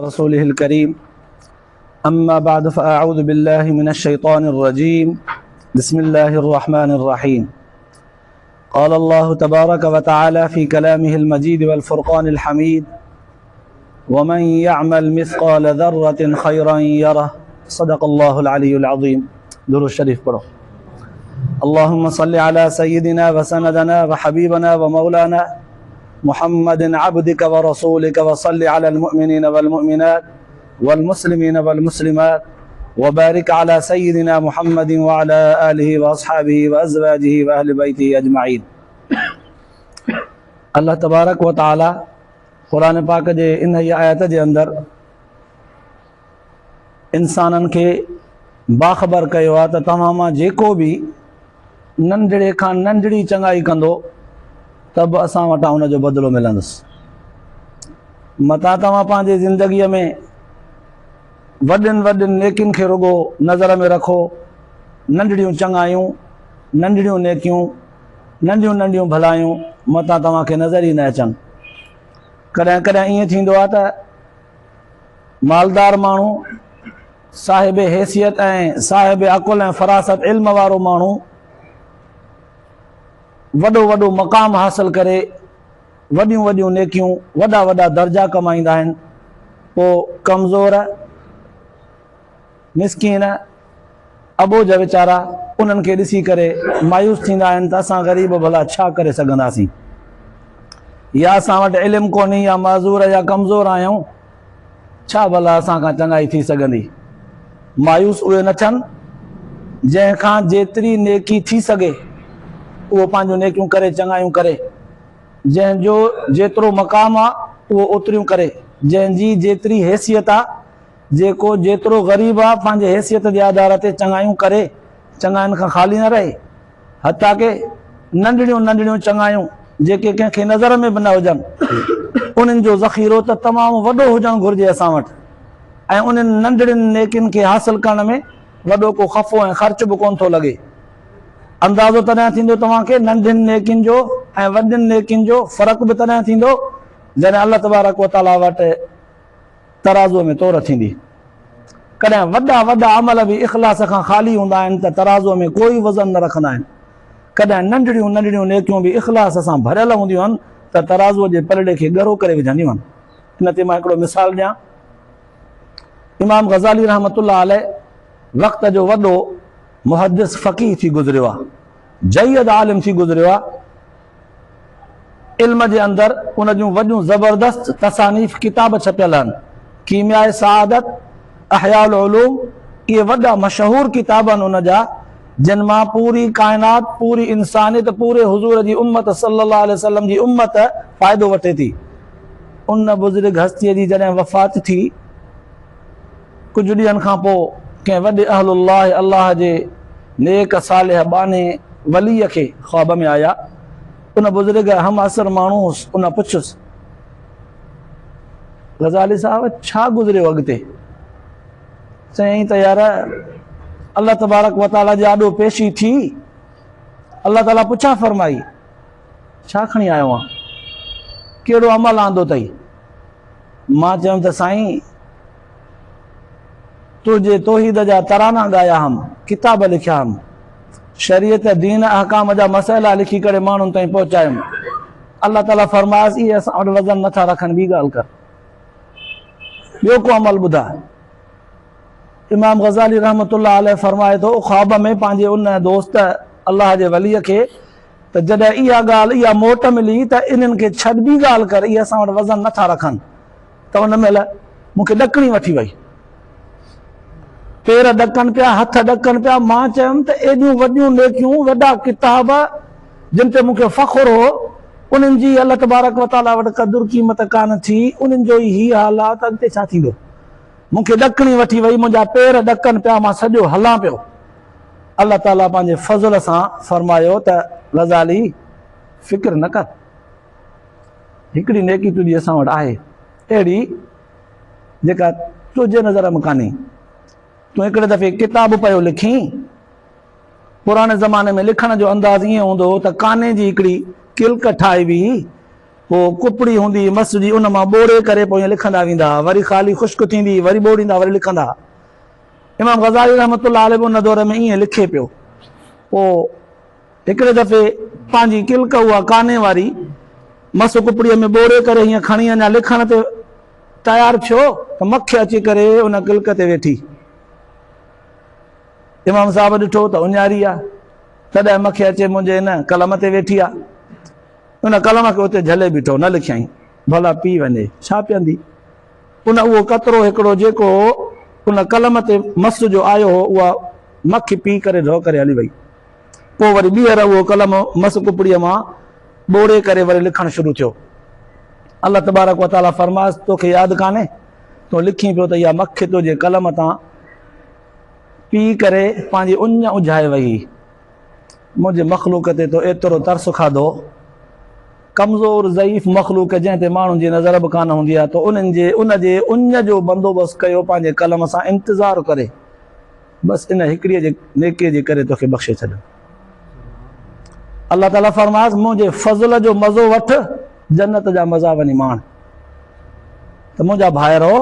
رسوله الكريم أما بعد فأعوذ بالله من الشيطان الرجيم بسم الله الرحمن الرحيم قال الله تبارك وتعالى في كلامه المجيد والفرقان الحميد ومن يعمل مثقال ذرة خيرا يره صدق الله العلي العظيم درود الشريف پڑھو اللهم صل على سيدنا وسندنا وحبيبنا ومولانا محمد عبدك ورسولك وصل على المؤمنين والمؤمنات والمسلمين والمسلمات وبارك على سيدنا محمد وعلى آله وأصحابه وأزواجه وأهل بيته أجمعين الله تبارك وتعالى قرآن پاک جي ان آيات جي اندر انسانن کي باخبر कयो आहे त तव्हां मां जेको बि नंढड़े खां नंढड़ी चङाई कंदो त बि असां वटां उन जो बदिलो मिलंदुसि। मता तव्हां पंहिंजे ज़िंदगीअ में वॾियुनि वॾियुनि नेकियुनि खे रुॻो नज़र में रखो, नंढड़ियूं चङायूं, नंढड़ियूं नेकियूं, नंढियूं नंढियूं भलायूं मता तव्हांखे नज़र ई न अचनि। कॾहिं कॾहिं ईअं थींदो आहे त मालदार माण्हू, साहिब हैसियत ऐं साहिब अकुल ऐं फ़रासत इल्म वारो माण्हू वॾो वॾो मक़ाम हासिल करे वॾियूं वॾियूं नेकियूं, वॾा वॾा दर्जा कमाईंदा आहिनि, पोइ कमज़ोर मिसकीन अबोज वीचारा उन्हनि खे ॾिसी करे मायूस थींदा आहिनि त असां ग़रीब भला छा करे सघंदासीं, या असां वटि इल्मु कोन्हे, या माज़ूर या कमज़ोर आहियूं, छा भला असां खां चङाई थी सघंदी। मायूस उहे न थियनि जंहिंखां जेतिरी नेकी थी सघे उहो पंहिंजूं नेकियूं करे, चङायूं करे, जंहिंजो जेतिरो मक़ाम आहे उहो ओतिरियूं करे, जंहिंजी जेतिरी हैसियत आहे, जेको जेतिरो ग़रीब आहे पंहिंजे हैसियत जे आधार ते चङायूं करे, चङाइनि खां ख़ाली न रहे। हता के नंढड़ियूं नंढड़ियूं चङायूं जेके कंहिंखे नज़र में बि न हुजनि उन्हनि जो ज़ख़ीरो त तमामु वॾो हुजणु घुरिजे असां वटि, ऐं उन्हनि नंढड़ियुनि नेकियुनि खे हासिल करण में वॾो को ख़फ़ो ऐं ख़र्च बि कोन थो लॻे। अंदाज़ो तॾहिं थींदो तव्हांखे नंढियुनि नेकियुनि जो ऐं वॾियुनि नेकियुनि जो फ़र्क़ु बि तॾहिं थींदो जॾहिं अल्लाह तबारक व तआला वटि तराज़ूअ में तोर थींदी। कॾहिं वॾा वॾा अमल बि इख़लास खां ख़ाली हूंदा आहिनि त तराज़ूअ में कोई वज़न न रखंदा आहिनि। कॾहिं नंढड़ियूं नंढड़ियूं नेकियूं बि इख़लास सां भरियल हूंदियूं आहिनि त तराज़ूअ जे पलड़े खे ॻरो करे विझंदियूं आहिनि। इन ते मां हिकिड़ो मिसाल ॾियां। इमाम ग़ज़ाली रहमतुल्लाह अलैह वक़्त जो वॾो मुहद्दिस फ़क़ीह थी गुज़रियो आहे, जय्यद आलिम थी गुज़रियो आहे। इल्म जे अंदरि उन जूं वॾियूं ज़बरदस्त तसानीफ़ किताब छपियल आहिनि, कीमियाए सआदत, अहयाउल उलूम, इहे वॾा मशहूर किताब आहिनि उन जा, जिन मां पूरी काइनात, पूरी इंसानियत, पूरे हुज़ूर जी उम्मत सल्लल्लाहु अलैहि वसल्लम जी उम्मत फ़ाइदो वठे थी। उन बुज़ुर्ग हस्तीअ जी जॾहिं वफ़ात थी, कुझु ॾींहंनि खां पोइ कंहिं वॾे अहलुल्लाह अल्लाह जे नेक सालिह बाने वलीअ खे ख़्वाब में आया। उन बुज़ुर्ग हम असर माण्हू हुउसि, उन पुछियुसि ग़ज़ाली साहब छा गुज़रियो अॻिते? चयईं त यार अल्लाह तबारक व तआला जी आॾो पेशी थी, अल्लाह ताला पुछा फरमाई छा खणी आयो आहे, कहिड़ो अमल आंदो अथई? मां चयुमि त साईं तुंहिंजे तौहीद जा तराना ॻाया हम, किताब लिखिया हम, शरीयत दीन अहकाम जा मसइला लिखी करे माण्हुनि ताईं पहुचायुमि। अल्लाह ताला फरमायसि इहे असां वटि वज़न नथा रखनि, ॿी ॻाल्हि कर, ॿियो को अमल ॿुधा। इमाम ग़ज़ाली रहमतुल्लाह अलैह फरमाए थो ख़्वाब में पंहिंजे उन दोस्त अल्लाह जे वलीअ खे त जॾहिं इहा ॻाल्हि, इहा मोट मिली त इन्हनि खे छॾ, ॿी ॻाल्हि कर, इहे असां वटि वज़न नथा रखनि, त उन महिल मूंखे ॾकणी वठी वई, पेर ॾकनि पिया, हथ ॾकनि पिया। मां चयुमि त एॾियूं वॾियूं नेकियूं, वॾा किताब जिन ते मूंखे फ़ख़्रु हो, उन्हनि जी अल्लाह तबारक व तआला वटि क़दुर क़ीमत कान थी, उन्हनि जो ई हीउ हाल आहे त अॻिते छा थींदो? मूंखे ॾकणी वठी वई, मुंहिंजा पेर ॾकनि पिया, मां सॼो हलां पियो। अल्लाह ताला पंहिंजे फज़ल सां फरमायो त ग़ज़ाली फ़िक्र न कर, हिकिड़ी नेकी तुंहिंजी असां वटि आहे अहिड़ी जेका तुंहिंजे नज़र में कान्हे। तूं हिकिड़े दफ़े किताब पियो लिखी, पुराणे ज़माने में लिखण जो अंदाज़ ईअं हूंदो हो त काने जी हिकिड़ी किल्क ठाही हुई, पोइ कुपड़ी हूंदी मस जी उन मां ॿोड़े करे पोइ ईअं लिखंदा वेंदा, वरी ख़ाली ख़ुश्क थींदी वरी ॿोड़ींदा वरी लिखंदा। इमाम ग़ज़ाली रहमतुल्लाह अलैह उन दौर में ईअं लिखे पियो। पोइ हिकिड़े दफ़े पंहिंजी किल्क उहा काने वारी मस कुपड़ीअ में ॿोड़े करे हीअं खणी अञा लिखण ते तयारु थियो त मख अची करे उन किल्क ते वेठी। इमाम साहब ॾिठो त उञारी आहे, तॾहिं मखे अचे मुंहिंजे हिन कलम ते वेठी आहे। उन कलम खे उते झले बीठो, न लिखियईं, भला पी वञे छा पीअंदी। उन उहो कतरो हिकिड़ो जेको उन कलम ते मस जो आयो हो उहा मख पी करे ढो करे हली वई। पोइ वरी ॿीहर उहो कलम मस कुपड़ीअ मां ॿोड़े करे वरी लिखणु शुरू थियो। अल्लाह तबारक व तआला फरमास तोखे यादि कान्हे तो लिखी पियो त इहा मख तुंहिंजे कलम तां पी करे पंहिंजी उञ उझाए वई। मुंहिंजे मखलूक ते तो एतिरो तरस खाधो, कमज़ोर ज़ईफ़ मखलूक जंहिं ते माण्हुनि जी नज़र बि कान हूंदी आहे, तो उनजे उञ जो बंदोबस्तु कयो पंहिंजे कलम सां इंतज़ारु करे, बसि इन हिकिड़ीअ जे नेकीअ जे करे तोखे बख़्शे छॾियो। अल्लाह ताला फरमास मुंहिंजे फज़ल जो मज़ो वठ, जन्नत जा मज़ा वञी माण। त मुंहिंजा भाइरो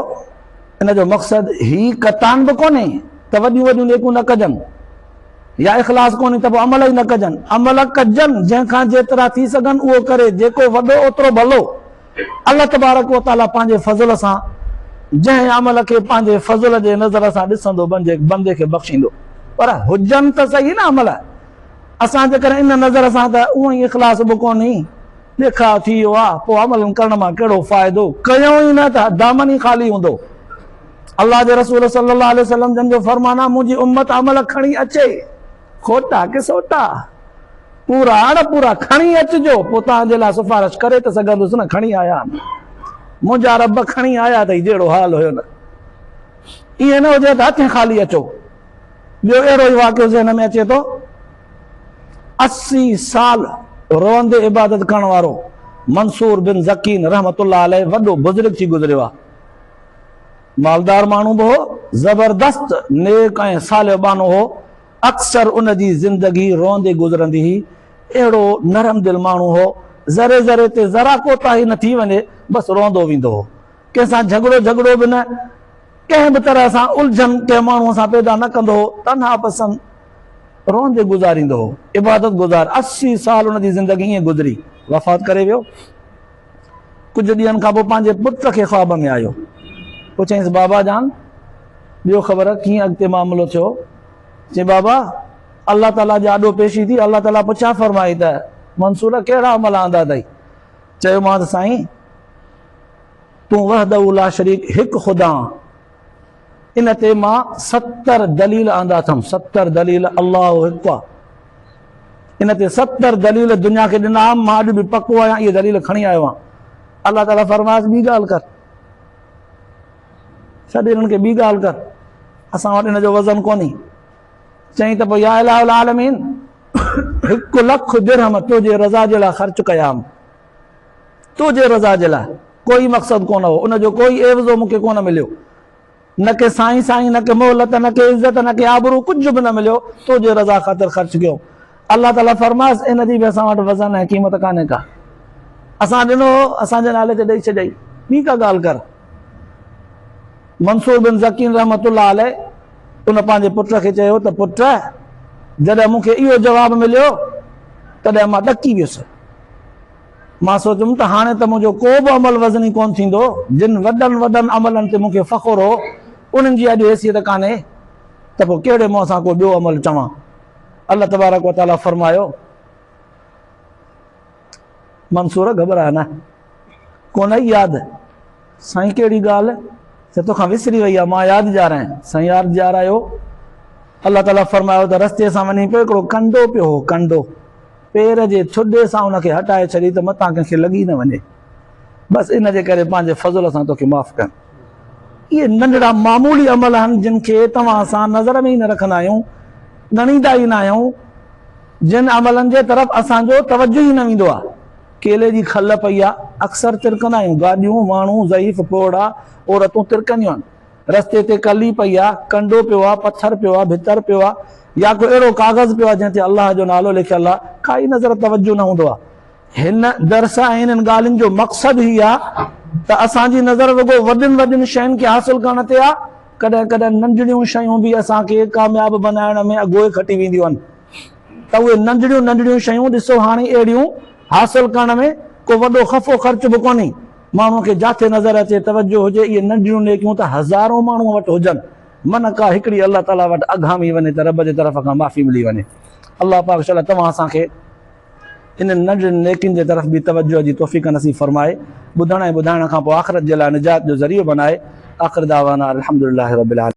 इन जो मक़सदु ही कतान बि कोन्हे त वॾियूं वॾियूं नेकूं न कजनि, या इख़लास कोन्हे त पोइ अमल ई न कजनि। अमल कजनि, जंहिंखां जेतिरा थी सघनि उहो करे, जेको वॾो ओतिरो भलो। अल्लाह तबारक व तआला पंहिंजे फज़ल सां जंहिं अमल खे पंहिंजे फज़ल जे नज़र सां ॾिसंदो बंदे खे बख़्शींदो। पर हुजनि त सही न अमल, असां जेकर इन नज़र सां त उहो ई इख़लास बि कोन्हे, ॾेखाव थी वियो आहे, पोइ अमल करण मां कहिड़ो फ़ाइदो, कयूं ई न त दामन ई ख़ाली हूंदो। अल्लाह जे रसूल सल्लल्लाहु अलैहि वसल्लम जन जो फरमान आहे मुंहिंजी उम्मत अमल खणी अचे, खोटा के सोटा, पूरा अणपूरा खणी अचिजो, पोइ तव्हांजे लाइ सिफारिश करे त सघंदुसि न। खणी आया मुंहिंजा रब खणी आया अथई, जहिड़ो हाल हुयो न, ईअं न हुजे त हथ ख़ाली अचो। ॿियो अहिड़ो ई वाक़ियो ज़हन में अचे थो, 80 साल रोअंदे इबादत करण वारो मंसूर बिन ज़कीन रहमतुल्लाह अलैह वॾो बुज़ुर्ग थी गुज़रियो आहे। मालदार माण्हू बि हो, ज़बरदस्त नेक ऐं सालिह बानो हो। अक्सर उन जी ज़िंदगी रोंदे गुज़रंदी हुई। अहिड़ो नरम दिल माण्हू हो, ज़रे ज़रे ते ज़रा कोताही न थी वञे बसि रोंदो वेंदो हो। कंहिंसां झगड़ो बि न, कंहिं बि तरह सां उलझन कंहिं माण्हूअ सां पैदा न कंदो हो, तन्हा पसंद रोंदे गुज़ारींदो हो, इबादत गुज़ार। 80 साल उन जी ज़िंदगी ईअं गुज़री, वफ़ात करे वियो। कुझु ॾींहंनि खां पोइ पंहिंजे पुट खे ख्वाब में आयो, पुछईंसि बाबा जान ॿियो ख़बर कीअं अॻिते मामिलो थियो। चई बाबा अल्लाह ताला जी आॾो पेशी थी, अल्लाह ताला पुछा फरमाई त मंसूर कहिड़ा अमल आंदा अथई। चयोमांसि साईं तूं वहदहू ला शरीक हिकु ख़ुदा, इन ते मां 70 दलील आंदा अथमि। 70 दलील, अल्लाह हिकु आहे, इन ते 70 दलील दुनिया खे ॾिना। मां अॼु बि पको आहियां, इहे दलील खणी आयो आहियां। अल्लाह ताला फरमाइस ॿी ॻाल्हि कर, छॾ हिननि खे, ॿी ॻाल्हि कर, असां वटि हिन जो वज़न कोन्हे। चई त पोइ या इलाहुल आलमीन 1 लख दिरहम तुंहिंजे रज़ा जे लाइ ख़र्च कयां, तुंहिंजे रज़ा जे लाइ, कोई मक़सदु कोन हो, उनजो कोई एवज़ो मूंखे कोन मिलियो, न के साईं साईं, न के मोहलत, न के इज़त, न के आबरू, कुझु बि न मिलियो, तुंहिंजे रज़ा ख़ातिर ख़र्च कयो। अल्लाह ताला फरमाइस इन जी बि असां वटि वज़न ऐं क़ीमत कान्हे का, असां ॾिनो असांजे नाले ते ॾेई छॾियई, ॿी का ॻाल्हि कर। मंसूर बिन ज़कीन रहमतुल्लाह अलैह उन पंहिंजे पुट खे चयो त पुट जॾहिं मूंखे इहो जवाबु मिलियो तॾहिं मां ॾकी वियुसि। मां सोचियुमि त हाणे त मुंहिंजो को बि अमल वज़नी कोन थींदो, जिन वॾनि अमलनि ते मूंखे फ़ख़ुरु हो उन्हनि जी अॼु हैसियत कान्हे, त पोइ कहिड़े मुंहं सां को ॿियो अमल चवां। अल्लाह तबारक व तआला फरमायो मंसूर घबरा न, कोन आई यादि। साईं कहिड़ी ॻाल्हि, त तोखां विसरी वई आहे, मां यादि ॾियारां। साईं यादि ॾियारायो। अल्लाह ताला फरमायो त रस्ते सां वञी पियो हिकिड़ो कंडो पियो हो, कंडो पेर जे थुॾे सां उनखे हटाए छॾी त मथां कंहिंखे लॻी न वञे, बसि इन जे करे पंहिंजे फज़ल सां तोखे माफ़ु कनि। इहे नंढड़ा मामूली अमल आहिनि जिन खे तव्हां असां नज़र में ई न रखंदा आहियूं, ॻणींदा ई न आहियूं, जिन अमलनि जे तरफ़ असांजो तवजो ई न वेंदो आहे। केले जी खल पई आहे, अक्सर तिरकंदा आहियूं, गाॾियूं माण्हू ज़ईफ़ पोड़ा औरतूं तिरकंदियूं आहिनि, रस्ते ते कली पई आहे, कंडो पियो आहे, पथर पियो आहे, भितर पियो आहे, या को अहिड़ो काग़ज़ पियो आहे जंहिं ते अलाह जो नालो लिखियलु आहे, काई नज़र तवजो न हूंदो आहे। हिन दरस ऐं हिननि ॻाल्हियुनि जो मक़सदु ही आहे त असांजी नज़र रुॻो वॾियुनि वॾियुनि शयुनि खे हासिल करण ते आहे। कॾहिं कॾहिं नंढड़ियूं शयूं बि असांखे कामयाबु बनाइण में अॻोए खटी वेंदियूं आहिनि। त उहे नंढड़ियूं नंढड़ियूं शयूं ॾिसो हाणे अहिड़ियूं हासिल करण में को वॾो ख़फ़ो ख़र्च बि कोन्हे। माण्हूअ खे जिथे नज़र अचे तवजो हुजे इहे नंढड़ियूं नेकियूं त हज़ारों माण्हूअ वटि हुजनि, मन का हिकिड़ी अलाह ताला वटि अघामी वञे त रब जे तरफ़ खां माफ़ी मिली वञे। अलाह पाक शाला तव्हां असांखे इन नंढड़ियुनि नेकियुनि जे तरफ़ बि तवजो जी तौफ़ीक़ नसीब फरमाए, ॿुधण ऐं ॿुधाइण खां पोइ आख़िरत जे लाइ निजात जो ज़रियो बनाए। आख़िर दावाना अल्हम्दुलिल्लाहि रब्बिल आलमीन।